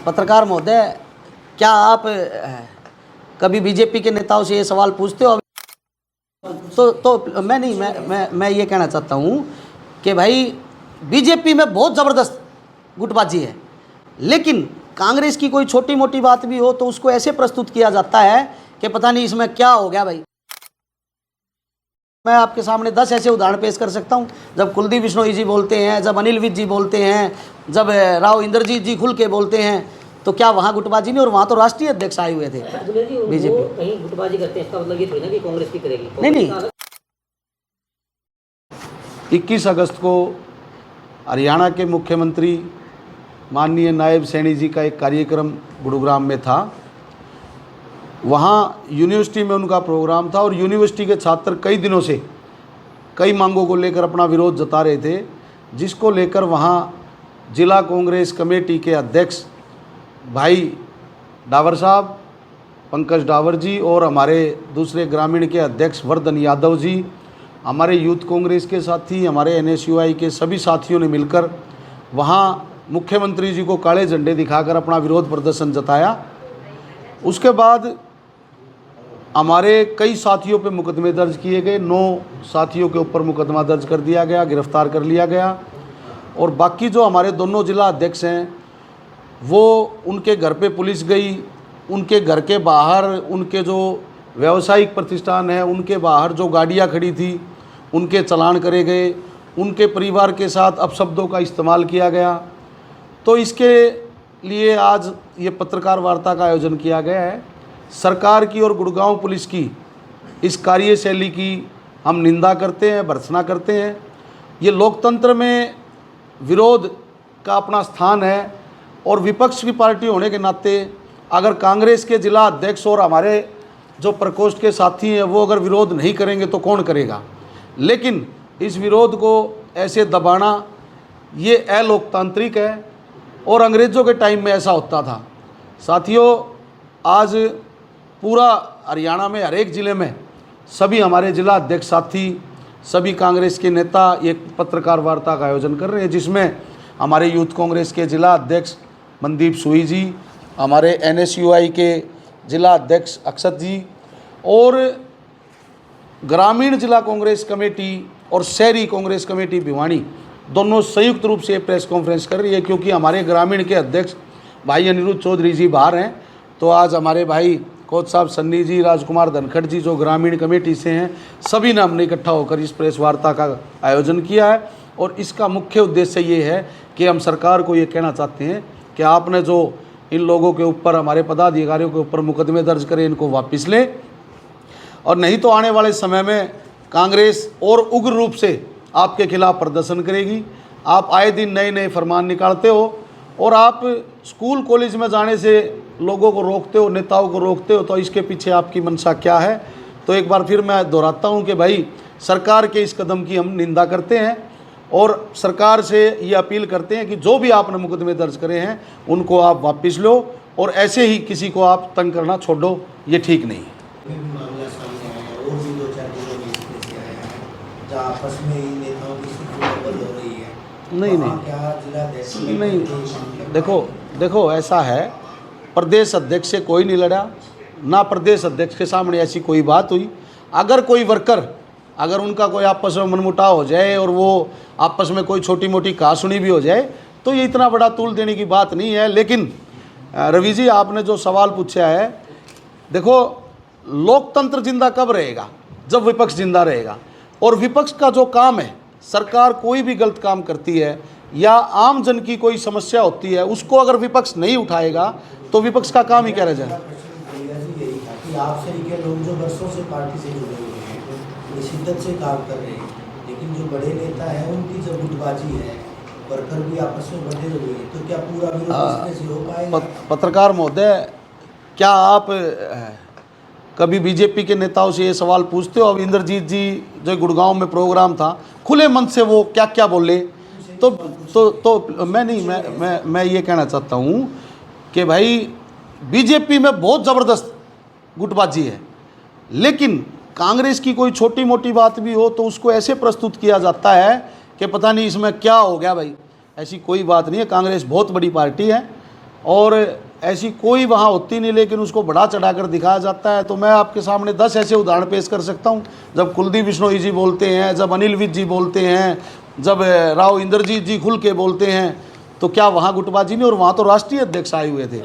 पत्रकार महोदय, क्या आप कभी बीजेपी के नेताओं से ये सवाल पूछते हो? तो मैं ये कहना चाहता हूँ कि भाई बीजेपी में बहुत ज़बरदस्त गुटबाजी है, लेकिन कांग्रेस की कोई छोटी मोटी बात भी हो तो उसको ऐसे प्रस्तुत किया जाता है कि पता नहीं इसमें क्या हो गया भाई। मैं आपके सामने 10 ऐसे उदाहरण पेश कर सकता हूं। जब कुलदीप बिश्नोई जी बोलते हैं, जब अनिल विज जी बोलते हैं, जब राव इंद्रजीत जी खुल के बोलते हैं, तो क्या वहां गुटबाजी नहीं? और वहां तो राष्ट्रीय अध्यक्ष आए हुए थे बीजेपी। कहीं गुटबाजी करते हैं, इसका मतलब ये थोड़ी ना कि कांग्रेस की करेगी। नहीं 21 अगस्त को हरियाणा के मुख्यमंत्री माननीय नायब सैनी जी का एक कार्यक्रम गुरुग्राम में था। वहाँ यूनिवर्सिटी में उनका प्रोग्राम था और यूनिवर्सिटी के छात्र कई दिनों से कई मांगों को लेकर अपना विरोध जता रहे थे, जिसको लेकर वहाँ जिला कांग्रेस कमेटी के अध्यक्ष भाई डावर साहब, पंकज डावर जी और हमारे दूसरे ग्रामीण के अध्यक्ष वर्धन यादव जी, हमारे यूथ कांग्रेस के साथी, हमारे NSUI के सभी साथियों ने मिलकर वहाँ मुख्यमंत्री जी को काले झंडे दिखाकर अपना विरोध प्रदर्शन जताया। उसके बाद हमारे कई साथियों पे मुकदमे दर्ज किए गए। 9 साथियों के ऊपर मुकदमा दर्ज कर दिया गया, गिरफ्तार कर लिया गया। और बाकी जो हमारे दोनों जिला अध्यक्ष हैं वो उनके घर पे पुलिस गई, उनके घर के बाहर उनके जो व्यावसायिक प्रतिष्ठान है उनके बाहर जो गाड़ियां खड़ी थी उनके चालान करे गए, उनके परिवार के साथ अपशब्दों का इस्तेमाल किया गया। तो इसके लिए आज ये पत्रकार वार्ता का आयोजन किया गया है। सरकार की और गुड़गांव पुलिस की इस कार्यशैली की हम निंदा करते हैं, भर्त्सना करते हैं। ये लोकतंत्र में विरोध का अपना स्थान है और विपक्ष की पार्टी होने के नाते अगर कांग्रेस के जिला अध्यक्ष और हमारे जो प्रकोष्ठ के साथी हैं वो अगर विरोध नहीं करेंगे तो कौन करेगा? लेकिन इस विरोध को ऐसे दबाना ये अलोकतांत्रिक है और अंग्रेज़ों के टाइम में ऐसा होता था। साथियों, आज पूरा हरियाणा में हर एक ज़िले में सभी हमारे जिला अध्यक्ष साथी, सभी कांग्रेस के नेता एक पत्रकार वार्ता का आयोजन कर रहे हैं, जिसमें हमारे यूथ कांग्रेस के जिला अध्यक्ष मनदीप सुई जी, हमारे NSUI के जिला अध्यक्ष अक्षत जी और ग्रामीण जिला कांग्रेस कमेटी और शहरी कांग्रेस कमेटी भिवानी दोनों संयुक्त रूप से प्रेस कॉन्फ्रेंस कर रही है। क्योंकि हमारे ग्रामीण के अध्यक्ष भाई अनिरुद्ध चौधरी जी बाहर हैं, तो आज हमारे भाई कोच साहब सन्नी जी, राजकुमार धनखड़ जी जो ग्रामीण कमेटी से हैं, सभी ने हमने इकट्ठा होकर इस प्रेस वार्ता का आयोजन किया है। और इसका मुख्य उद्देश्य ये है कि हम सरकार को ये कहना चाहते हैं कि आपने जो इन लोगों के ऊपर, हमारे पदाधिकारियों के ऊपर मुकदमे दर्ज करें, इनको वापस लें, और नहीं तो आने वाले समय में कांग्रेस और उग्र रूप से आपके खिलाफ प्रदर्शन करेगी। आप आए दिन नए नए फरमान निकालते हो और आप स्कूल कॉलेज में जाने से लोगों को रोकते हो, नेताओं को रोकते हो, तो इसके पीछे आपकी मंशा क्या है? तो एक बार फिर मैं दोहराता हूं कि भाई सरकार के इस कदम की हम निंदा करते हैं और सरकार से ये अपील करते हैं कि जो भी आपने मुकदमे दर्ज करे हैं उनको आप वापस लो और ऐसे ही किसी को आप तंग करना छोड़ो, ये ठीक नहीं है। आपस में ही नेताओं की सुलह हो रही है। नहीं, देखो ऐसा है, प्रदेश अध्यक्ष से कोई नहीं लड़ा, ना प्रदेश अध्यक्ष के सामने ऐसी कोई बात हुई। अगर कोई वर्कर, अगर उनका कोई आपस में मनमुटाव हो जाए और वो आपस में कोई छोटी मोटी कहासुनी भी हो जाए तो ये इतना बड़ा तूल देने की बात नहीं है। लेकिन रवि जी, आपने जो सवाल पूछा है, देखो लोकतंत्र जिंदा कब रहेगा? जब विपक्ष जिंदा रहेगा। और विपक्ष का जो काम है, सरकार कोई भी गलत काम करती है या आम जन की कोई समस्या होती है, उसको अगर विपक्ष नहीं उठाएगा तो विपक्ष का काम ही क्या रह जाए? आप सही के लोग जो वर्षों से पार्टी से जुड़े हुए हैं, वो शिद्दत से काम कर रहे हैं, लेकिन जो बड़े नेता हैं उनकी जब गुटबाजी है, वर्कर भी आपस में बंधे हुए हैं, तो क्या पूरा विरोध इसमें से हो पाएगा? पत्रकार महोदय, क्या आप कभी बीजेपी के नेताओं से ये सवाल पूछते हो? अब इंद्रजीत जी जो गुड़गांव में प्रोग्राम था, खुले मन से वो क्या क्या बोले, तो मैं ये कहना चाहता हूँ कि भाई बीजेपी में बहुत ज़बरदस्त गुटबाजी है, लेकिन कांग्रेस की कोई छोटी मोटी बात भी हो तो उसको ऐसे प्रस्तुत किया जाता है कि पता नहीं इसमें क्या हो गया भाई। ऐसी कोई बात नहीं है। कांग्रेस बहुत बड़ी पार्टी है और ऐसी कोई वहाँ होती नहीं, लेकिन उसको बढ़ा चढ़ा कर दिखाया जाता है। तो मैं आपके सामने 10 ऐसे उदाहरण पेश कर सकता हूँ। जब कुलदीप बिश्नोई जी बोलते हैं, जब अनिल विज जी बोलते हैं, जब राव इंद्रजीत जी खुल के बोलते हैं, तो क्या वहाँ गुटबाजी नहीं? और वहाँ तो राष्ट्रीय अध्यक्ष आए हुए थे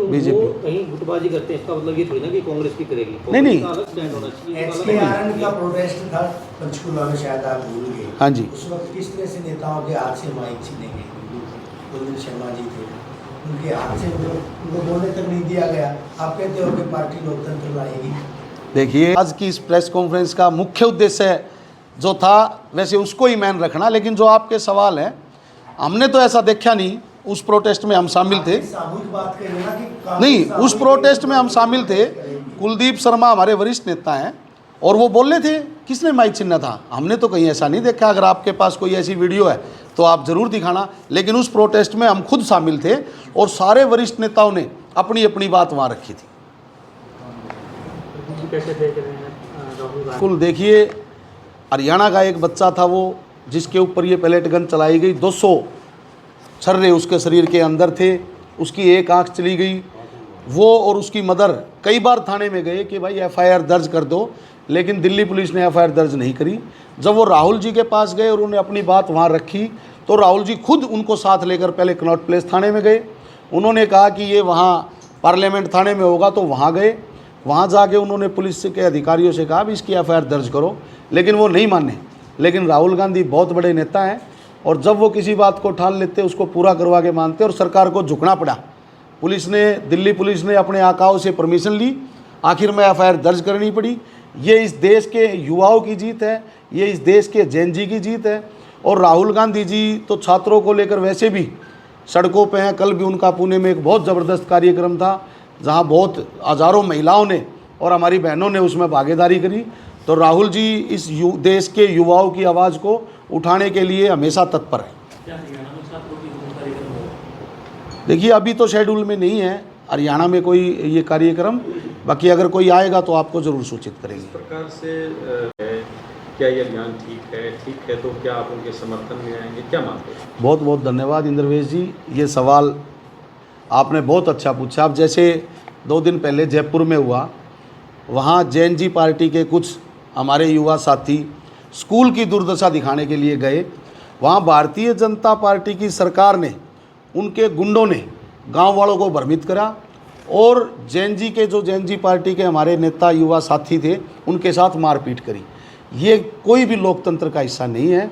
बीजेपी। वो कहीं गुटबाजी करते हैं, इसका मतलब ये थोड़ी ना कि कांग्रेस की करेगी। नहीं। कांग्रेस का अलग स्टैंड होना चाहिए, इसका अलग एचकेआरएन का प्रोटेस्ट था पंचकुला में, शायद आप भूल गए। हाँ जी। उस वक्त किस तरह से नेताओं के हाथ से माइक छीने गए? कुलदीप शर्मा जी थे, उनके हाथ से उनको बोलने तक नहीं दिया गया। आप कहते हो कि पार्टी लोकतंत्र लाएगी। देखिए, आज की इस प्रेस कॉन्फ्रेंस का मुख्य उद्देश्य जो था वैसे उसको ही मैन रखना, लेकिन जो आपके सवाल है, हमने तो ऐसा देखा नहीं। उस प्रोटेस्ट में हम शामिल थे सामूहिक बात करें ना कि नहीं, उस प्रोटेस्ट में हम शामिल थे। कुलदीप शर्मा हमारे वरिष्ठ नेता हैं और वो बोल रहे थे। किसने माइक छीना था? हमने तो कहीं ऐसा नहीं देखा। अगर आपके पास कोई ऐसी वीडियो है तो आप ज़रूर दिखाना। लेकिन उस प्रोटेस्ट में हम खुद शामिल थे और सारे वरिष्ठ नेताओं ने अपनी अपनी बात वहाँ रखी थी। कैसे देख रहे हैं राहुल गांधी? बिल्कुल, देखिए, हरियाणा का एक बच्चा था वो, जिसके ऊपर ये पैलेट गन चलाई गई। 200 छर्रे उसके शरीर के अंदर थे, उसकी एक आंख चली गई। वो और उसकी मदर कई बार थाने में गए कि भाई एफआईआर दर्ज कर दो, लेकिन दिल्ली पुलिस ने एफआईआर दर्ज नहीं करी। जब वो राहुल जी के पास गए और उन्होंने अपनी बात वहाँ रखी, तो राहुल जी खुद उनको साथ लेकर पहले कनॉट प्लेस थाने में गए। उन्होंने कहा कि ये वहाँ पार्लियामेंट थाने में होगा, तो वहाँ गए। वहाँ जाके उन्होंने पुलिस के अधिकारियों से कहा भी इसकी एफआईआर दर्ज करो, लेकिन वो नहीं माने। लेकिन राहुल गांधी बहुत बड़े नेता हैं और जब वो किसी बात को ठान लेते उसको पूरा करवा के मानते, और सरकार को झुकना पड़ा। पुलिस ने, दिल्ली पुलिस ने अपने आकाओं से परमिशन ली, आखिर में एफआईआर दर्ज करनी पड़ी। ये इस देश के युवाओं की जीत है, ये इस देश के जैन जी की जीत है। और राहुल गांधी जी तो छात्रों को लेकर वैसे भी सड़कों पे हैं। कल भी उनका पुणे में एक बहुत ज़बरदस्त कार्यक्रम था, जहाँ बहुत हज़ारों महिलाओं ने और हमारी बहनों ने उसमें भागीदारी करी। तो राहुल जी इस देश के युवाओं की आवाज़ को उठाने के लिए हमेशा तत्पर है। देखिए, अभी तो शेड्यूल में नहीं है हरियाणा में कोई ये कार्यक्रम। बाकी अगर कोई आएगा तो आपको ज़रूर सूचित करेंगे। इस प्रकार से क्या ये अभियान ठीक है तो क्या आप उनके समर्थन में आएंगे, क्या मानते हैं? बहुत बहुत धन्यवाद इंद्रवेश जी, ये सवाल आपने बहुत अच्छा पूछा। अब जैसे 2 दिन पहले जयपुर में हुआ, वहाँ जैन जी पार्टी के कुछ हमारे युवा साथी स्कूल की दुर्दशा दिखाने के लिए गए। वहाँ भारतीय जनता पार्टी की सरकार ने, उनके गुंडों ने गांव वालों को भ्रमित करा और जैन जी के, जो जैन जी पार्टी के हमारे नेता युवा साथी थे, उनके साथ मारपीट करी। ये कोई भी लोकतंत्र का हिस्सा नहीं है।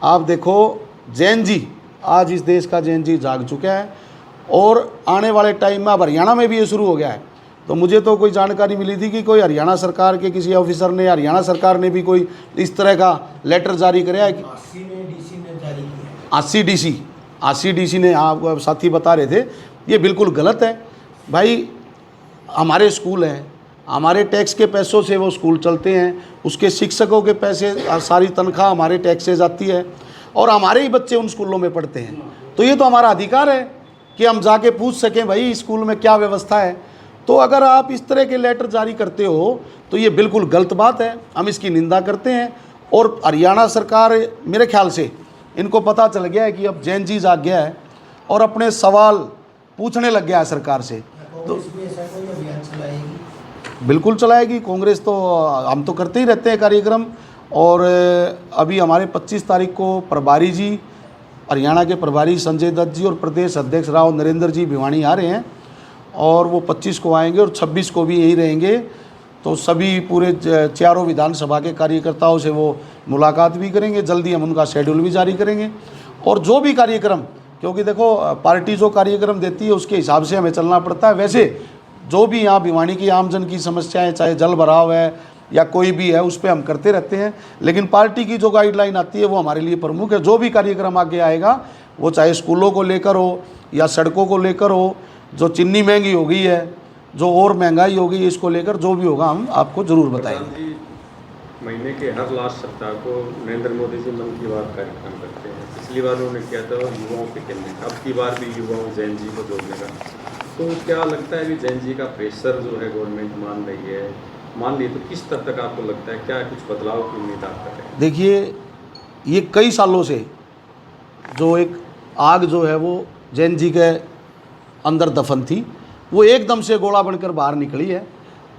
आप देखो, जैन जी, आज इस देश का जैन जी जाग चुका है और आने वाले टाइम में अब हरियाणा में भी ये शुरू हो गया है। तो मुझे तो कोई जानकारी मिली थी कि कोई हरियाणा सरकार के किसी ऑफिसर ने, हरियाणा सरकार ने भी कोई इस तरह का लेटर जारी कराया है कि 80 में डीसी ने जारी किया। 80 डीसी ने, आपको साथी बता रहे थे, ये बिल्कुल गलत है। भाई, हमारे स्कूल हैं, हमारे टैक्स के पैसों से वो स्कूल चलते हैं, उसके शिक्षकों के पैसे, सारी तनख्वाह हमारे टैक्स से जाती है और हमारे ही बच्चे उन स्कूलों में पढ़ते हैं। तो ये तो हमारा अधिकार है कि हम जाके पूछ सकें भाई स्कूल में क्या व्यवस्था है। तो अगर आप इस तरह के लेटर जारी करते हो तो ये बिल्कुल गलत बात है, हम इसकी निंदा करते हैं। और हरियाणा सरकार, मेरे ख्याल से इनको पता चल गया है कि अब जैन जी जाग गया है और अपने सवाल पूछने लग गया है सरकार से। तो कांग्रेस भी ऐसा कोई अभियान चलाएगी? बिल्कुल चलाएगी कांग्रेस, तो हम तो करते ही रहते हैं कार्यक्रम। और अभी हमारे 25 तारीख को प्रभारी जी, हरियाणा के प्रभारी संजय दत्त जी और प्रदेश अध्यक्ष राव नरेंद्र जी भिवानी आ रहे हैं और वो 25 को आएंगे और 26 को भी यही रहेंगे। तो सभी पूरे चारों विधानसभा के कार्यकर्ताओं से वो मुलाकात भी करेंगे। जल्दी हम उनका शेड्यूल भी जारी करेंगे और जो भी कार्यक्रम, क्योंकि देखो पार्टी जो कार्यक्रम देती है उसके हिसाब से हमें चलना पड़ता है। वैसे जो भी यहाँ भिवानी की आमजन की समस्याएं, चाहे जल भराव है या कोई भी है, उस पर हम करते रहते हैं। लेकिन पार्टी की जो गाइडलाइन आती है वो हमारे लिए प्रमुख है। जो भी कार्यक्रम आगे आएगा, वो चाहे स्कूलों को लेकर हो या सड़कों को लेकर हो, जो चीनी महंगी हो गई है, जो और महंगाई हो गई, इसको लेकर जो भी होगा हम आपको ज़रूर बताएंगे। महीने के हर लास्ट सप्ताह को नरेंद्र मोदी जी मन की बात कार्यक्रम करते हैं। पिछली बार उन्होंने किया था युवाओं के केंद्र का, अब की बार भी युवाओं जैन जी को जोड़ने का। तो क्या लगता है कि जैन जी का प्रेशर जो है गवर्नमेंट मान रही है, मान ली तो किस स्तर तक आपको लगता है, क्या कुछ बदलाव की उम्मीद आप कर रहे हैं? देखिए, ये कई सालों से जो एक आग जो है वो जैन जी के अंदर दफन थी, वो एकदम से गोला बनकर बाहर निकली है।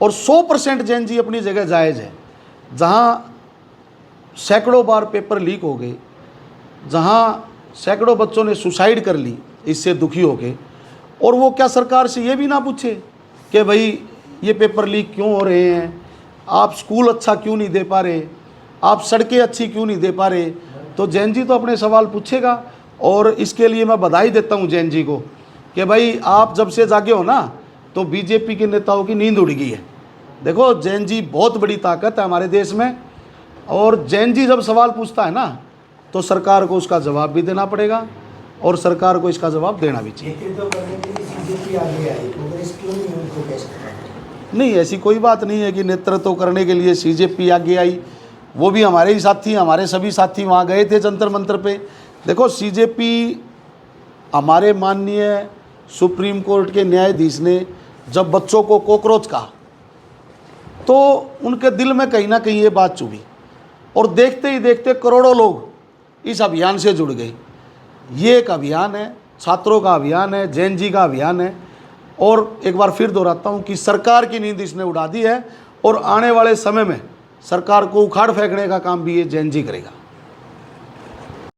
और 100% जैन जी अपनी जगह जायज़ है। जहाँ सैकड़ों बार पेपर लीक हो गए, जहाँ सैकड़ों बच्चों ने सुसाइड कर ली इससे दुखी होके, और वो क्या सरकार से ये भी ना पूछे कि भाई ये पेपर लीक क्यों हो रहे हैं, आप स्कूल अच्छा क्यों नहीं दे पा रहे, आप सड़कें अच्छी क्यों नहीं दे पा रहे। तो जैन जी तो अपने सवाल पूछेगा। और इसके लिए मैं बधाई देता हूँ जैन जी को कि भाई आप जब से जागे हो ना तो बीजेपी के नेताओं की नींद उड़ गई है। देखो जैन जी बहुत बड़ी ताकत है हमारे देश में, और जैन जी जब सवाल पूछता है ना तो सरकार को उसका जवाब भी देना पड़ेगा, और सरकार को इसका जवाब देना भी चाहिए। नेतृत्व करने के लिए बीजेपी आगे आई, कांग्रेस क्यों नहीं उनको टेस्ट कर रही? नहीं, ऐसी कोई बात नहीं है कि नेतृत्व करने के लिए बीजेपी आगे आई। वो भी हमारे ही साथी, हमारे सभी साथी वहाँ गए थे जंतर मंतर पे। देखो बीजेपी, हमारे माननीय सुप्रीम कोर्ट के न्यायाधीश ने जब बच्चों को कॉकरोच कहा तो उनके दिल में कहीं ना कहीं ये बात चुभी, और देखते ही देखते करोड़ों लोग इस अभियान से जुड़ गए। ये एक अभियान है, छात्रों का अभियान है, जैन जी का अभियान है। और एक बार फिर दोहराता हूँ कि सरकार की नींद इसने उड़ा दी है, और आने वाले समय में सरकार को उखाड़ फेंकने का काम भी ये जैन जी करेगा।